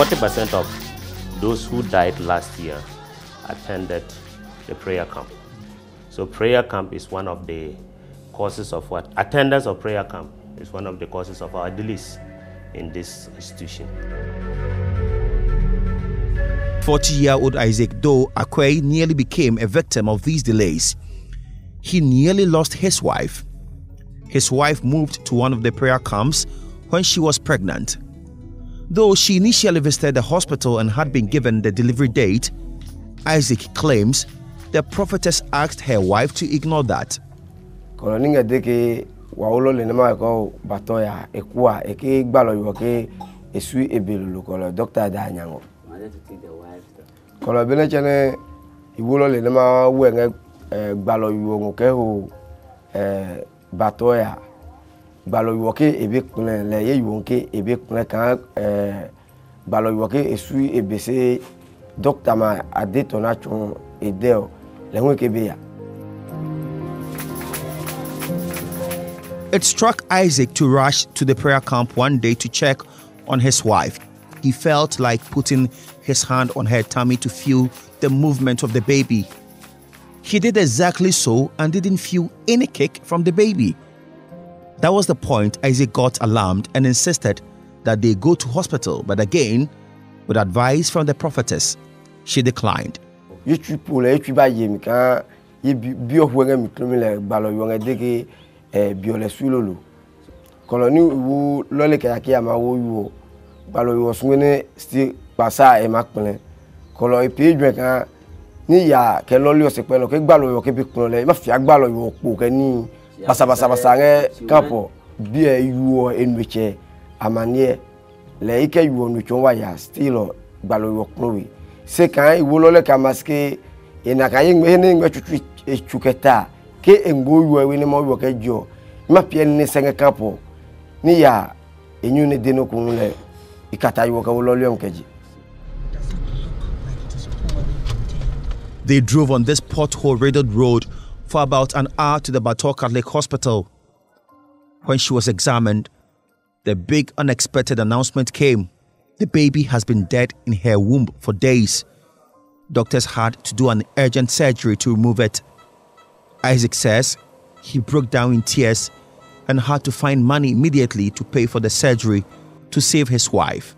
40% of those who died last year attended the prayer camp. So prayer camp is one of the causes of what? Attendance of prayer camp is one of the causes of our delays in this institution. 40-year-old Isaac Doe Akwe nearly became a victim of these delays. He nearly lost his wife. His wife moved to one of the prayer camps when she was pregnant. Though she initially visited the hospital and had been given the delivery date, Isaac claims the prophetess asked her wife to ignore that. It struck Isaac to rush to the prayer camp one day to check on his wife. He felt like putting his hand on her tummy to feel the movement of the baby. He did exactly so and didn't feel any kick from the baby. That was the point Isaac got alarmed and insisted that they go to hospital, but again, with advice from the prophetess, she declined. They drove on this pothole-riddled road for about an hour to the Bator Catholic Hospital. When she was examined, the big unexpected announcement came. The baby has been dead in her womb for days. Doctors had to do an urgent surgery to remove it. Isaac says he broke down in tears and had to find money immediately to pay for the surgery to save his wife.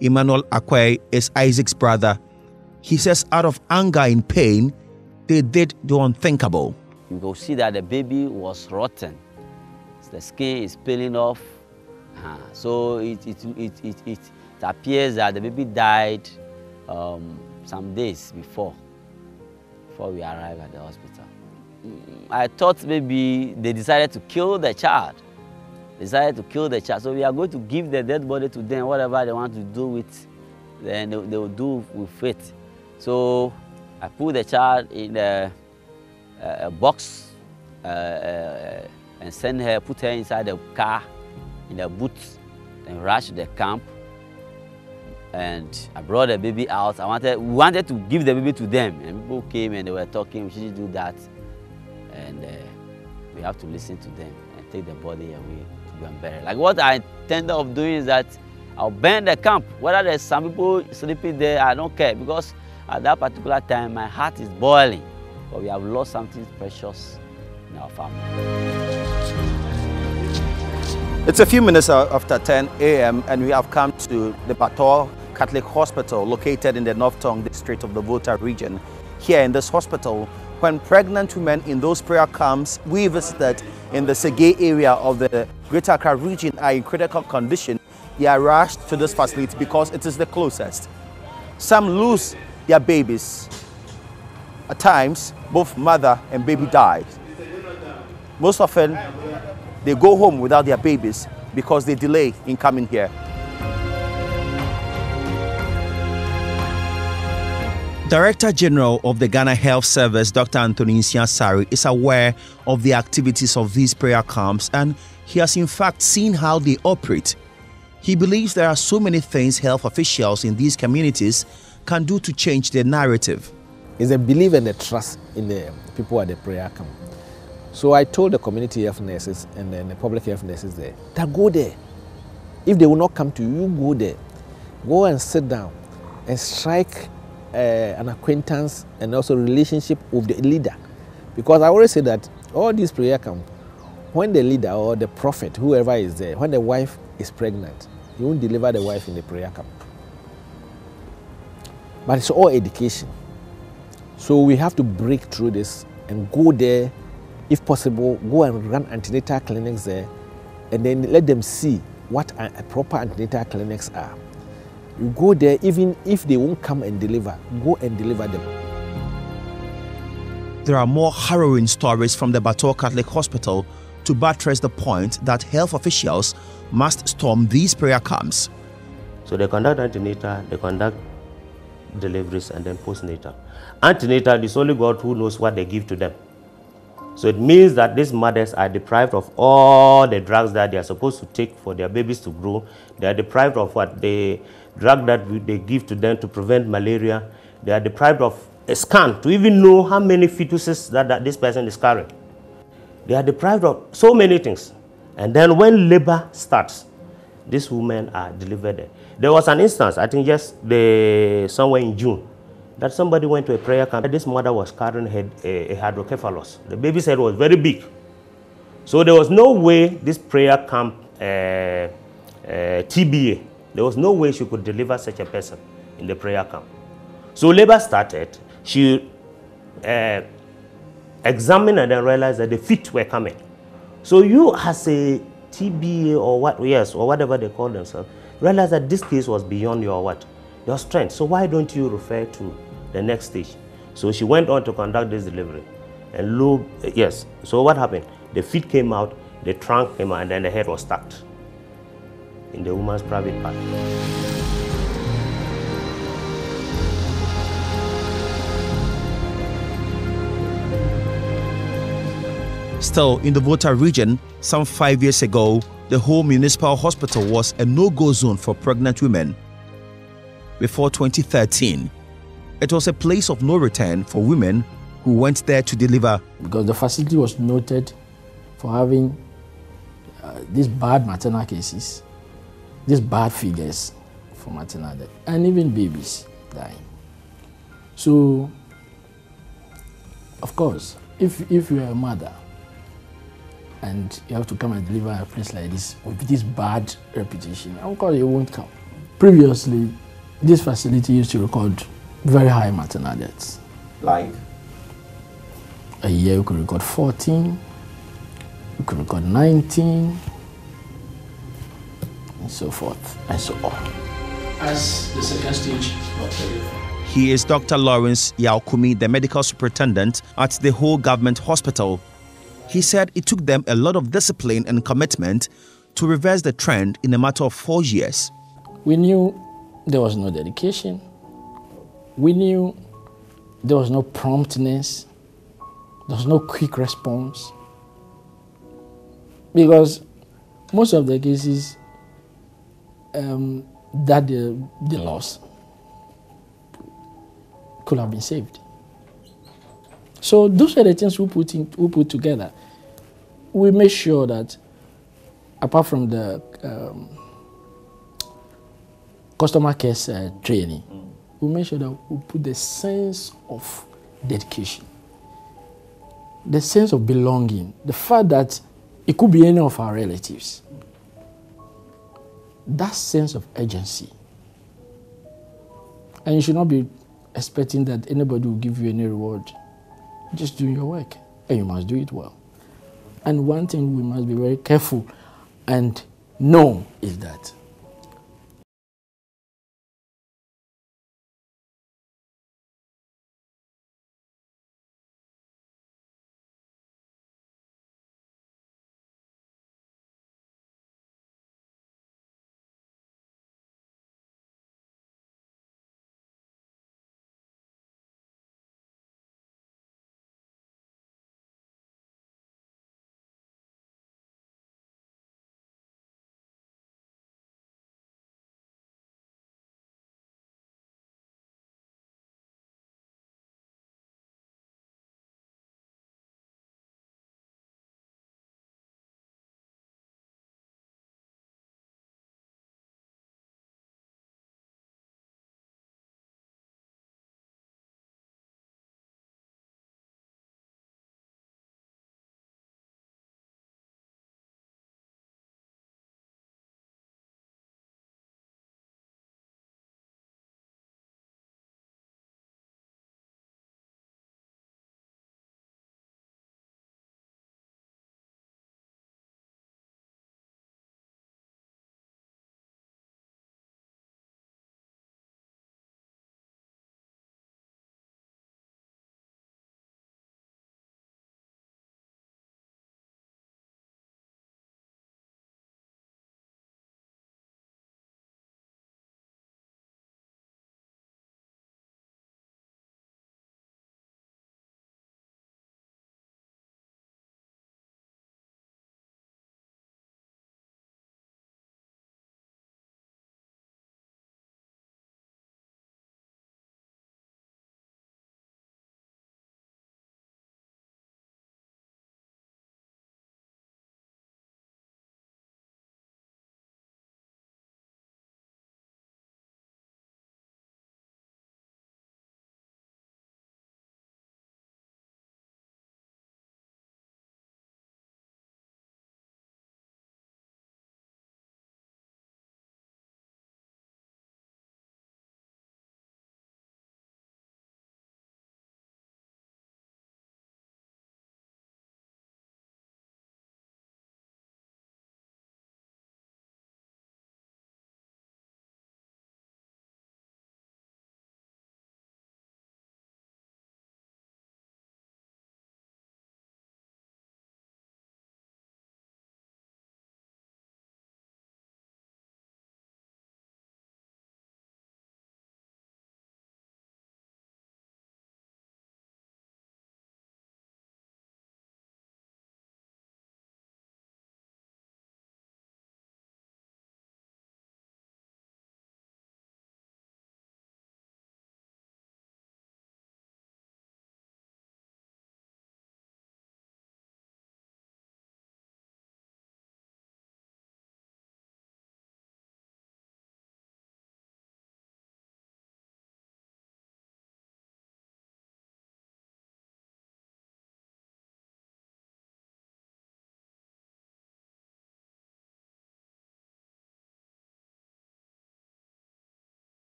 Emmanuel Akwe is Isaac's brother. He says out of anger and pain, they did the unthinkable. You will see that the baby was rotten. The skin is peeling off. So it appears that the baby died some days before we arrived at the hospital. I thought maybe they decided to kill the child. So we are going to give the dead body to them, whatever they want to do with, then they will do with it. So I put the child in a box and put her inside the car, in the boot, and rushed the camp. And I brought the baby out. We wanted to give the baby to them, and people came and they were talking, we shouldn't do that. And we have to listen to them and take the body away to go and bury it. Like what I intended of doing is that I'll burn the camp. Whether there's some people sleeping there, I don't care, because at that particular time, my heart is boiling. But we have lost something precious in our family. It's a few minutes after 10 a.m. and we have come to the Bator Catholic Hospital located in the North Tongue district of the Volta region. Here in this hospital, when pregnant women in those prayer camps we visited in the Segei area of the Greater Accra region are in critical condition, they are rushed to this facility because it is the closest. Some lose their babies. At times, both mother and baby die. Most often, they go home without their babies because they delay in coming here. Director General of the Ghana Health Service, Dr. Anthony Nsiasari, is aware of the activities of these prayer camps and he has in fact seen how they operate. He believes there are so many things health officials in these communities can do to change their narrative. It's a belief and a trust in the people at the prayer camp. So I told the community health nurses and then the public health nurses there that go there. If they will not come to you, go there. Go and sit down and strike an acquaintance and also relationship with the leader. Because I always say that all these prayer camp, when the leader or the prophet, whoever is there, when the wife is pregnant, you won't deliver the wife in the prayer camp. But it's all education. So we have to break through this and go there, if possible, go and run antenatal clinics there, and then let them see what a proper antenatal clinics are. You go there, even if they won't come and deliver, go and deliver them. There are more harrowing stories from the Bator Catholic Hospital to buttress the point that health officials must storm these prayer camps. So they conduct antenatal, they conduct deliveries, and then postnatal. Antenatal is only God who knows what they give to them. So it means that these mothers are deprived of all the drugs that they are supposed to take for their babies to grow. They are deprived of what the drug that they give to them to prevent malaria. They are deprived of a scan to even know how many fetuses that this person is carrying. They are deprived of so many things. And then when labor starts, these women are delivered. There was an instance, I think just somewhere in June, that somebody went to a prayer camp. This mother was carrying a hydrocephalus. The baby's head was very big. So there was no way this prayer camp, TBA, there was no way she could deliver such a person in the prayer camp. So labor started. She examined and then realized that the feet were coming. So you as a TBA or what, yes, or whatever they call themselves, realize that this case was beyond your strength. So why don't you refer to the next stage? So she went on to conduct this delivery. And yes, so what happened? The feet came out, the trunk came out, and then the head was stuck in the woman's private part. Still, in the Volta region, some 5 years ago, the whole municipal hospital was a no-go zone for pregnant women. Before 2013, it was a place of no return for women who went there to deliver. Because the facility was noted for having these bad maternal cases, these bad figures for maternal death, and even babies dying. So, of course, if you are a mother and you have to come and deliver a place like this with this bad reputation, of course you won't come. Previously, this facility used to record very high maternal deaths. Like? A year you could record 14, you could record 19, and so forth and so on. As the second stage of delivery. He is Dr. Lawrence Yaokumi, the medical superintendent at the whole government hospital. He said it took them a lot of discipline and commitment to reverse the trend in a matter of 4 years. We knew there was no dedication. We knew there was no promptness. There was no quick response. Because most of the cases that they lost could have been saved. So those are the things we put together. We made sure that apart from the customer care training, we made sure that we put the sense of dedication, the sense of belonging, the fact that it could be any of our relatives. That sense of urgency. And you should not be expecting that anybody will give you any reward. Just do your work, and you must do it well. And one thing we must be very careful and know is that